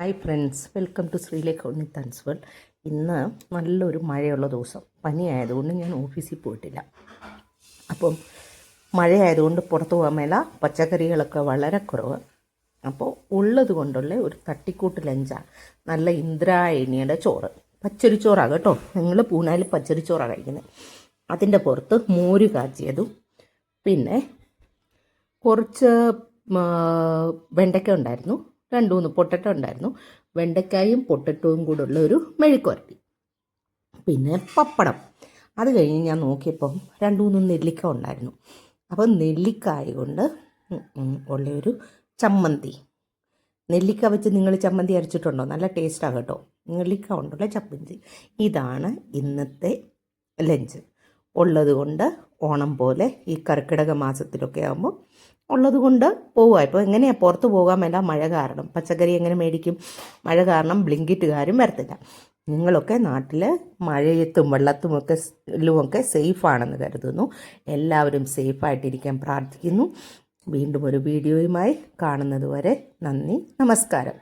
Hi friends, welcome to Sreelekha Unnithan's world. ഇന്ന് നല്ലൊരു മഴയുള്ള ദിവസം. പനിയായതുകൊണ്ട് ഞാൻ ഓഫീസിൽ പോയിട്ടില്ല. അപ്പം മഴയായതുകൊണ്ട് പുറത്തു പോകാൻ മേല, പച്ചക്കറികളൊക്കെ വളരെ കുറവ്. അപ്പോൾ ഉള്ളത് കൊണ്ടുള്ള ഒരു തട്ടിക്കൂട്ട് ലഞ്ചാണ്. നല്ല ഇന്ദ്രായണിയുടെ ചോറ്, പച്ചരിച്ചോറാണ് കേട്ടോ. നിങ്ങൾ പൂനാലിൽ പച്ചരിച്ചോറാണ് കഴിക്കുന്നത്. അതിൻ്റെ പുറത്ത് മോര് കാച്ചിയതും പിന്നെ കുറച്ച് വെണ്ടയ്ക്ക ഉണ്ടായിരുന്നു, 2-3 പൊട്ടറ്റോ ഉണ്ടായിരുന്നു. വെണ്ടയ്ക്കായും പൊട്ടറ്റോയും കൂടെ ഉള്ള ഒരു മെഴുക്കുവരട്ടി, പിന്നെ പപ്പടം. അത് കഴിഞ്ഞ് ഞാൻ നോക്കിയപ്പം 2-3 നെല്ലിക്ക ഉണ്ടായിരുന്നു. അപ്പം നെല്ലിക്കായ കൊണ്ട് ഉള്ളൊരു ചമ്മന്തി. നെല്ലിക്ക വെച്ച് നിങ്ങൾ ചമ്മന്തി അരച്ചിട്ടുണ്ടോ? നല്ല ടേസ്റ്റാണ് കേട്ടോ. നെല്ലിക്ക കൊണ്ടുള്ള ചമ്മന്തി. ഇതാണ് ഇന്നത്തെ ലഞ്ച്. ഉള്ളത് കൊണ്ട് ഓണം പോലെ ഈ കർക്കിടക മാസത്തിലൊക്കെ ആകുമ്പോൾ ഉള്ളത് കൊണ്ട് പോവുക. ഇപ്പോൾ എങ്ങനെയാണ് പുറത്ത് പോകാൻ മേല, മഴ കാരണം. പച്ചക്കറി എങ്ങനെ മേടിക്കും? മഴ കാരണം ബ്ലിങ്കിറ്റുകാരും വരത്തില്ല. നിങ്ങളൊക്കെ നാട്ടിൽ മഴയത്തും വെള്ളത്തുമൊക്കെ സേഫാണെന്ന് കരുതുന്നു. എല്ലാവരും സേഫായിട്ടിരിക്കാൻ പ്രാർത്ഥിക്കുന്നു. വീണ്ടും ഒരു വീഡിയോയുമായി കാണുന്നത് വരെ നന്ദി, നമസ്കാരം.